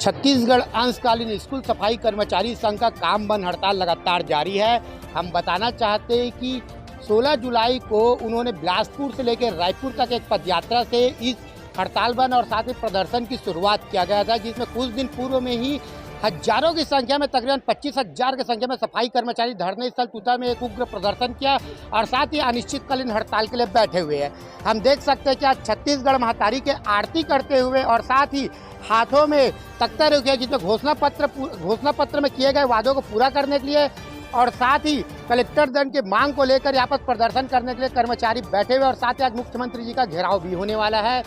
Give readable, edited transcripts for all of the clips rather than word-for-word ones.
छत्तीसगढ़ अंशकालीन स्कूल सफाई कर्मचारी संघ का काम बंद हड़ताल लगातार जारी है। हम बताना चाहते हैं कि 16 जुलाई को उन्होंने बिलासपुर से लेकर रायपुर तक एक पदयात्रा से इस हड़ताल बंद और साथ ही प्रदर्शन की शुरुआत किया गया था, जिसमें कुछ दिन पूर्व में ही हजारों की संख्या में तकरीबन 25,000 की संख्या में सफाई कर्मचारी धरने स्थल तुता में एक उग्र प्रदर्शन किया और साथ ही अनिश्चितकालीन हड़ताल के लिए बैठे हुए हैं। हम देख सकते हैं कि आज छत्तीसगढ़ महातारी के आरती करते हुए और साथ ही हाथों में तख्ता रखे जिसमें घोषणा पत्र में किए गए वादों को पूरा करने के लिए और साथ ही कलेक्टर दंड की मांग को लेकर यहाँ पर प्रदर्शन करने के लिए कर्मचारी बैठे हुए और साथ ही आज मुख्यमंत्री जी का घेराव भी होने वाला है।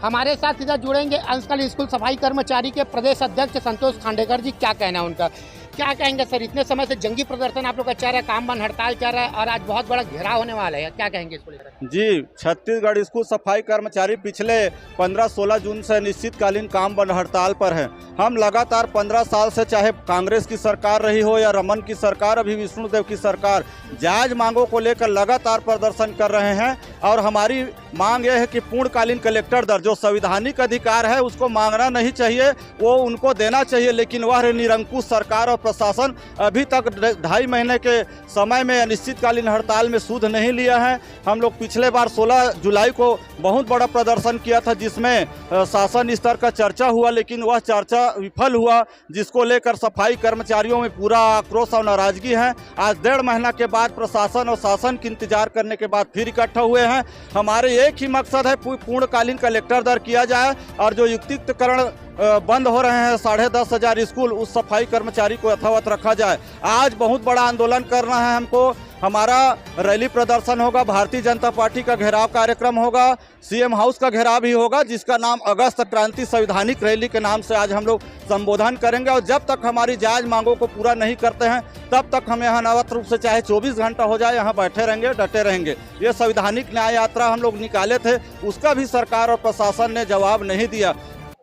हमारे साथ सीधा जुड़ेंगे अंशकालीन स्कूल सफाई कर्मचारी के प्रदेश अध्यक्ष संतोष खांडेकर जी। क्या कहना है उनका, क्या कहेंगे सर? इतने समय से जंगी प्रदर्शन आप लोग का चल रहा है, काम बंद हड़ताल चल रहा है और आज बहुत बड़ा घेराव होने वाला है, क्या कहेंगे इसको लेकर? जी, छत्तीसगढ़ स्कूल सफाई कर्मचारी पिछले 15-16 जून से अनिश्चितकालीन काम बंद हड़ताल पर है। हम लगातार 15 साल से, चाहे कांग्रेस की सरकार रही हो या रमन की सरकार, अभी विष्णुदेव की सरकार, जायज मांगों को लेकर लगातार प्रदर्शन कर रहे हैं और हमारी मांग यह है कि पूर्णकालीन कलेक्टर दर जो संवैधानिक अधिकार है उसको मांगना नहीं चाहिए, वो उनको देना चाहिए, लेकिन वह निरंकुश सरकार और प्रशासन अभी तक 2.5 महीने के समय में अनिश्चितकालीन हड़ताल में सूद नहीं लिया है। हम लोग पिछले बार 16 जुलाई को बहुत बड़ा प्रदर्शन किया था, जिसमें शासन स्तर का चर्चा हुआ, लेकिन वह चर्चा विफल हुआ, जिसको लेकर सफाई कर्मचारियों में पूरा आक्रोश और नाराजगी है। आज 1.5 महीना के बाद प्रशासन और शासन के इंतजार करने के बाद फिर इकट्ठा हुए हैं। हमारे एक ही मकसद है, पूर्णकालीन कलेक्टर दर किया जाए और जो युक्तिकरण बंद हो रहे हैं 10,500 स्कूल, उस सफाई कर्मचारी को यथावत रखा जाए। आज बहुत बड़ा आंदोलन करना है हमको। हमारा रैली प्रदर्शन होगा, भारतीय जनता पार्टी का घेराव कार्यक्रम होगा, सीएम हाउस का घेराव भी होगा, जिसका नाम अगस्त क्रांति संवैधानिक रैली के नाम से आज हम लोग संबोधन करेंगे। और जब तक हमारी जायज मांगों को पूरा नहीं करते हैं तब तक हम यहाँ अनावत रूप से चाहे 24 घंटा हो जाए यहाँ बैठे रहेंगे, डटे रहेंगे। ये संवैधानिक न्याय यात्रा हम लोग निकाले थे, उसका भी सरकार और प्रशासन ने जवाब नहीं दिया।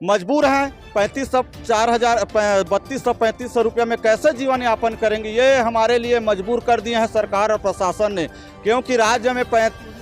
मजबूर हैं, 32,3500 रुपये में कैसे जीवन यापन करेंगे, ये हमारे लिए मजबूर कर दिए हैं सरकार और प्रशासन ने, क्योंकि राज्य में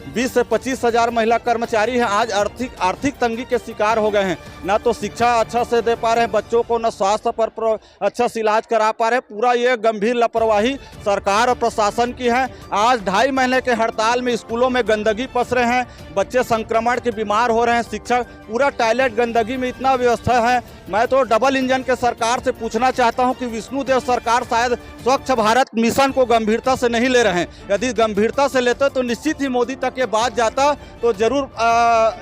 20 से 25 हज़ार महिला कर्मचारी हैं आज आर्थिक तंगी के शिकार हो गए हैं। ना तो शिक्षा अच्छा से दे पा रहे हैं बच्चों को, ना स्वास्थ्य पर अच्छा से इलाज करा पा रहे हैं। पूरा ये गंभीर लापरवाही सरकार और प्रशासन की है। आज 2.5 महीने के हड़ताल में स्कूलों में गंदगी पस रहे हैं, बच्चे संक्रमण के बीमार हो रहे हैं, शिक्षक पूरा टॉयलेट गंदगी में इतना व्यवस्था है। मैं तो डबल इंजन के सरकार से पूछना चाहता हूं कि विष्णुदेव सरकार शायद स्वच्छ भारत मिशन को गंभीरता से नहीं ले रहे हैं। यदि गंभीरता से लेते तो निश्चित ही मोदी तक ये बात जाता तो जरूर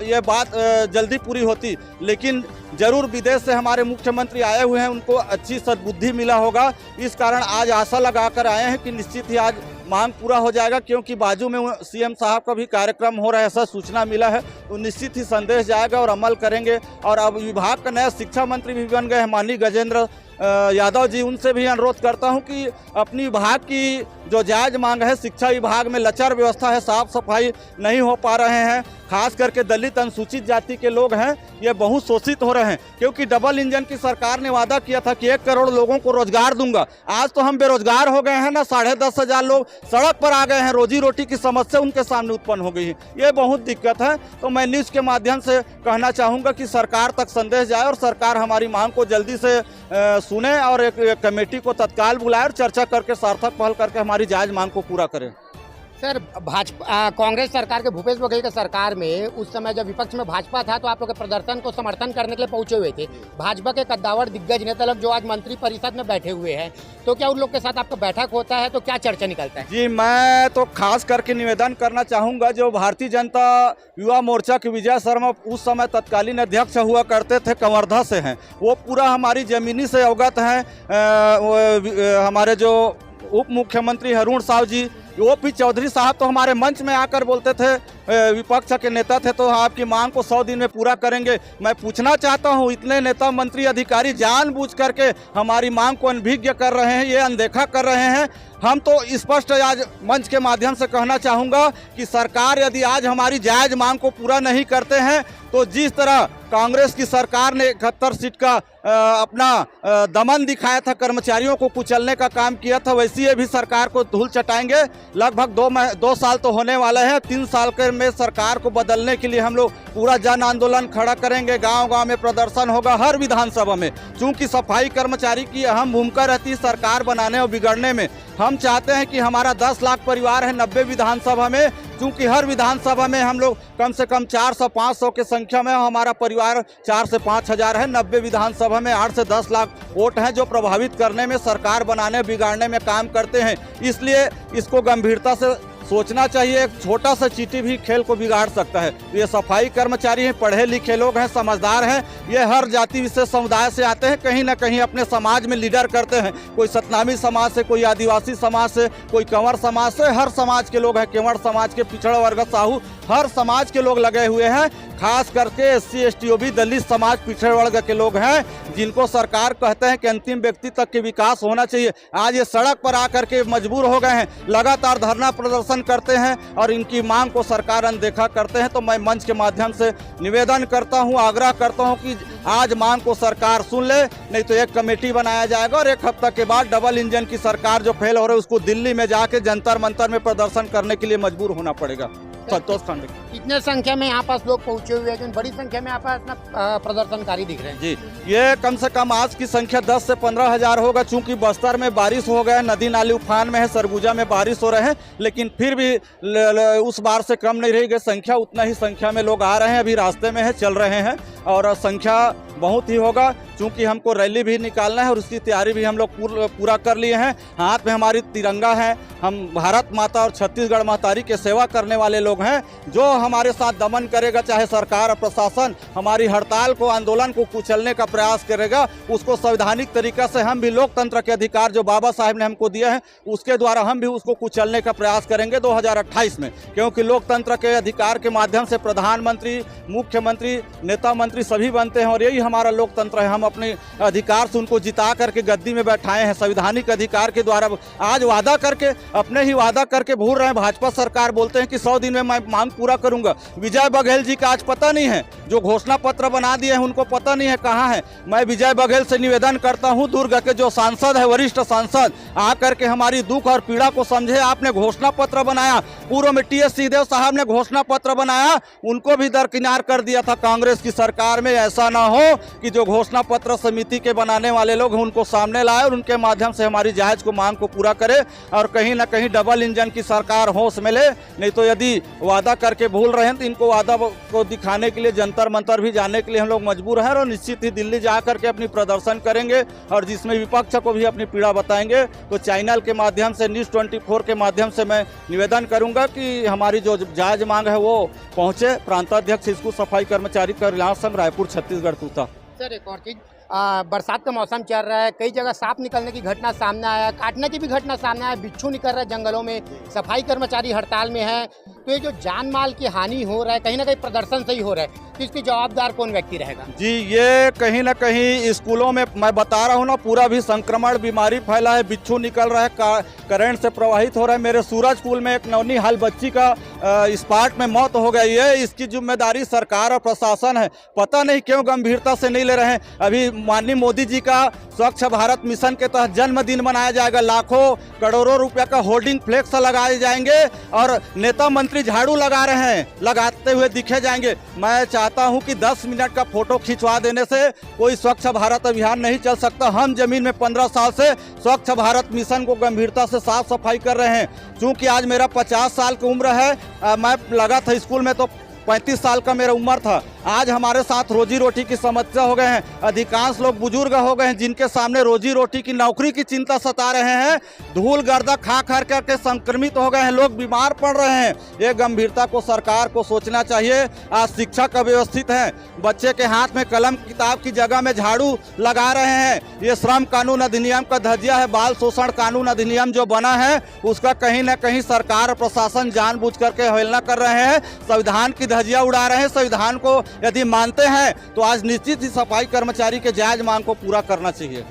ये बात जल्दी पूरी होती, लेकिन जरूर विदेश से हमारे मुख्यमंत्री आए हुए हैं, उनको अच्छी सद्बुद्धि मिला होगा। इस कारण आज आशा लगाकर आए हैं कि निश्चित ही आज मांग पूरा हो जाएगा, क्योंकि बाजू में सीएम साहब का भी कार्यक्रम हो रहा है, ऐसा सूचना मिला है, तो निश्चित ही संदेश जाएगा और अमल करेंगे। और अब विभाग का नया शिक्षा मंत्री भी बन गए हैं माननीय गजेंद्र यादव जी, उनसे भी अनुरोध करता हूं कि अपनी विभाग की जो जायज मांग है, शिक्षा विभाग में लचर व्यवस्था है, साफ सफाई नहीं हो पा रहे हैं, खास करके दलित अनुसूचित जाति के लोग हैं, ये बहुत शोषित हो रहे हैं। क्योंकि डबल इंजन की सरकार ने वादा किया था कि 1 करोड़ लोगों को रोजगार दूंगा, आज तो हम बेरोजगार हो गए हैं ना, 10,500 लोग सड़क पर आ गए हैं, रोजी रोटी की समस्या उनके सामने उत्पन्न हो गई है। ये बहुत दिक्कत है। तो मैं न्यूज़ के माध्यम से कहना चाहूँगा कि सरकार तक संदेश जाए और सरकार हमारी मांग को जल्दी से सुने और एक कमेटी को तत्काल बुलाए और चर्चा करके सार्थक पहल करके हमारी जायज मांग को पूरा करें। सर, भाजपा कांग्रेस सरकार के भूपेश बघेल के सरकार में उस समय जब विपक्ष में भाजपा था तो आप लोग के प्रदर्शन को समर्थन करने के लिए पहुंचे हुए थे। भाजपा के कद्दावर दिग्गज नेता लोग जो आज मंत्री परिषद में बैठे हुए हैं, तो क्या उन लोग के साथ आपका बैठक होता है, तो क्या चर्चा निकलता है? जी, मैं तो खास करके निवेदन करना चाहूँगा, जो भारतीय जनता युवा मोर्चा के विजय शर्मा उस समय तत्कालीन अध्यक्ष हुआ करते थे, कवर्धा से हैं, वो पूरा हमारी जमीनी से अवगत हैं। हमारे जो उप मुख्यमंत्री अरुण साव जी, ओपी चौधरी साहब तो हमारे मंच में आकर बोलते थे, विपक्ष के नेता थे, तो आपकी मांग को 100 दिन में पूरा करेंगे। मैं पूछना चाहता हूं, इतने नेता मंत्री अधिकारी जानबूझ करके हमारी मांग को अनभिज्ञ कर रहे हैं, ये अनदेखा कर रहे हैं। हम तो स्पष्ट आज मंच के माध्यम से कहना चाहूँगा कि सरकार यदि आज हमारी जायज मांग को पूरा नहीं करते हैं तो जिस तरह कांग्रेस की सरकार ने 71 सीट का अपना दमन दिखाया था, कर्मचारियों को कुचलने का काम किया था, वैसे ये भी सरकार को धूल चटाएंगे। लगभग 2 साल तो होने वाले हैं, 3 साल के में सरकार को बदलने के लिए हम लोग पूरा जन आंदोलन खड़ा करेंगे। गांव-गांव में प्रदर्शन होगा, हर विधानसभा में। चूंकि सफाई कर्मचारी की अहम भूमिका रहती है सरकार बनाने और बिगड़ने में। हम चाहते हैं कि हमारा 10 लाख परिवार है 90 विधानसभा में, क्योंकि हर विधानसभा में हम लोग कम से कम 400-500 की संख्या में हमारा परिवार 4 से 5 हज़ार है। 90 विधानसभा में 8 से 10 लाख वोट हैं जो प्रभावित करने में, सरकार बनाने बिगाड़ने में काम करते हैं। इसलिए इसको गंभीरता से सोचना चाहिए। एक छोटा सा चींटी भी खेल को बिगाड़ सकता है। ये सफाई कर्मचारी हैं, पढ़े लिखे लोग हैं, समझदार हैं। ये हर जाति विशेष समुदाय से आते हैं, कहीं ना कहीं अपने समाज में लीडर करते हैं। कोई सतनामी समाज से, कोई आदिवासी समाज से, कोई कंवर समाज से, हर समाज के लोग हैं। केवड़ समाज के, पिछड़ा वर्ग, साहू, हर समाज के लोग लगे हुए हैं। खास करके SC ST OB दलित समाज, पिछड़े वर्ग के लोग हैं, जिनको सरकार कहते हैं कि अंतिम व्यक्ति तक के विकास होना चाहिए। आज ये सड़क पर आकर के मजबूर हो गए हैं, लगातार धरना प्रदर्शन करते हैं और इनकी मांग को सरकार अनदेखा करते हैं। तो मैं मंच के माध्यम से निवेदन करता हूं, आग्रह करता हूं कि आज मांग को सरकार सुन ले, नहीं तो एक कमेटी बनाया जाएगा और 1 हफ्ता के बाद डबल इंजन की सरकार जो फेल हो रही है उसको दिल्ली में जाके जंतर मंतर में प्रदर्शन करने के लिए मजबूर होना पड़ेगा। संतोष खांडे। इतने संख्या में यहाँ पास लोग पहुंचे हुए हैं, बड़ी संख्या में यहाँ पास ना प्रदर्शनकारी दिख रहे हैं। जी, ये कम से कम आज की संख्या 10 से 15 हज़ार होगा। चूंकि बस्तर में बारिश हो गया, नदी नाली उफान में है, सरगुजा में बारिश हो रहे हैं, लेकिन फिर भी उस बार से कम नहीं रही गई संख्या। उतना ही संख्या में लोग आ रहे हैं, अभी रास्ते में है, चल रहे हैं और संख्या बहुत ही होगा। चूंकि हमको रैली भी निकालना है और उसकी तैयारी भी हम लोग पूरा कर लिए हैं। हाथ में हमारी तिरंगा है। हम भारत माता और छत्तीसगढ़ महतारी के सेवा करने वाले लोग हैं। जो हमारे साथ दमन करेगा, चाहे सरकार और प्रशासन, हमारी हड़ताल को, आंदोलन को कुचलने का प्रयास करेगा, उसको संवैधानिक तरीका से हम भी लोकतंत्र के अधिकार जो बाबा साहब ने हमको दिए हैं उसके द्वारा हम भी उसको कुचलने का प्रयास करेंगे 2028 में। क्योंकि लोकतंत्र के अधिकार के माध्यम से प्रधानमंत्री, मुख्यमंत्री, नेता मंत्री सभी बनते हैं और यही हमारा लोकतंत्र है। हम अपने अधिकार से उनको जिता करके गद्दी में बैठाए हैं संवैधानिक अधिकार के द्वारा। आज वादा करके, अपने ही वादा करके भूल रहे हैं। भाजपा सरकार बोलते हैं कि 100 दिन में मैं मांग पूरा करूंगा। विजय बघेल जी का आज पता नहीं है, जो घोषणा पत्र बना दिए हैं उनको पता नहीं है कहाँ है। मैं विजय बघेल से निवेदन करता हूं, दुर्ग के जो सांसद है, वरिष्ठ सांसद, आकर के हमारी दुख और पीड़ा को समझे। आपने घोषणा पत्र बनाया, पूर्व में TS सिंहदेव साहब ने घोषणा पत्र बनाया, उनको भी दरकिनार कर दिया था कांग्रेस की सरकार में। ऐसा ना हो कि जो घोषणा पत्र समिति के बनाने वाले लोग हैं उनको सामने लाए और उनके माध्यम से हमारी जायज को मांग को पूरा करे और कहीं ना कहीं डबल इंजन की सरकार होश में ले। नहीं तो यदि वादा करके भूल रहे हैं तो इनको वादा को दिखाने के लिए जंतर मंतर भी जाने के लिए हम लोग मजबूर हैं और निश्चित ही दिल्ली जा करके अपनी प्रदर्शन करेंगे और जिसमें विपक्ष को भी अपनी पीड़ा बताएंगे। तो चैनल के माध्यम से, न्यूज़ 24 के माध्यम से मैं निवेदन करूंगा कि हमारी जो जायज मांग है वो पहुंचे। प्रांताध्यक्ष स्कूल सफाई कर्मचारी कल्याण संघ, रायपुर, छत्तीसगढ़, तूता। सर, एक और चीज़, बरसात का मौसम चल रहा है, कई जगह सांप निकलने की घटना सामने आया, काटने की भी घटना सामने आया, बिच्छू निकल रहा है जंगलों में, सफाई कर्मचारी हड़ताल में है। तो ये जो जान माल की हानि हो रहा है, कहीं ना कहीं प्रदर्शन से ही हो रहा है, तो इसकी जवाबदार कौन व्यक्ति रहेगा? जी, ये कहीं ना कहीं स्कूलों में मैं बता रहा हूँ ना, पूरा भी संक्रमण, बीमारी फैला है, बिच्छू निकल रहा है, करंट से प्रवाहित हो रहा है। मेरे सूरजकुल में एक नौनिहाल बच्ची का स्पॉट में मौत हो गई है। इसकी जिम्मेदारी सरकार और प्रशासन है। पता नहीं क्यों गंभीरता से नहीं ले रहे हैं। अभी माननीय मोदी जी का स्वच्छ भारत मिशन के तहत जन्मदिन मनाया जाएगा, लाखों करोड़ों रुपया का होर्डिंग फ्लेक्स लगाए जाएंगे और नेता मंत्री झाड़ू लगा रहे हैं, लगाते हुए दिखे जाएंगे। मैं चाहता हूं कि 10 मिनट का फोटो खिंचवा देने से कोई स्वच्छ भारत अभियान नहीं चल सकता। हम जमीन में 15 साल से स्वच्छ भारत मिशन को गंभीरता से साफ सफाई कर रहे हैं। चूंकि आज मेरा 50 साल की उम्र है, मैं लगा था स्कूल में तो 35 साल का मेरा उम्र था। आज हमारे साथ रोजी रोटी की समस्या हो गए हैं। अधिकांश लोग बुजुर्ग हो गए हैं जिनके सामने रोजी रोटी की, नौकरी की चिंता सता रहे हैं। धूल गर्दा खा करके संक्रमित हो गए हैं, लोग बीमार पड़ रहे हैं। ये गंभीरता को सरकार को सोचना चाहिए। आज शिक्षक अव्यवस्थित हैं, बच्चे के हाथ में कलम किताब की जगह में झाड़ू लगा रहे हैं। ये श्रम कानून अधिनियम का धज्जिया है, बाल शोषण कानून अधिनियम जो बना है उसका कहीं ना कहीं सरकार और प्रशासन जानबूझ करके अवहेलना कर रहे हैं, संविधान की धज्जिया उड़ा रहे हैं। संविधान को यदि मानते हैं तो आज निश्चित ही सफाई कर्मचारी के जायज मांग को पूरा करना चाहिए।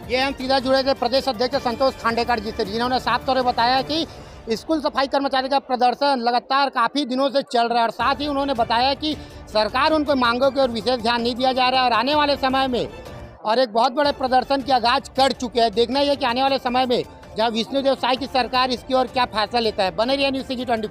ये हम सीधा जुड़े थे प्रदेश अध्यक्ष संतोष खांडेकर जी से, जिन्होंने साफ तौर पर बताया कि स्कूल सफाई कर्मचारी का प्रदर्शन लगातार काफ़ी दिनों से चल रहा है और साथ ही उन्होंने बताया कि सरकार उनको मांगों की ओर विशेष ध्यान नहीं दिया जा रहा है और आने वाले समय में और एक बहुत बड़े प्रदर्शन की आगाज कर चुके हैं। देखना यह कि आने वाले समय में जहाँ विष्णुदेव साय की सरकार इसकी ओर क्या फैसला लेता है। बने रहिए न्यूज़ CG 24।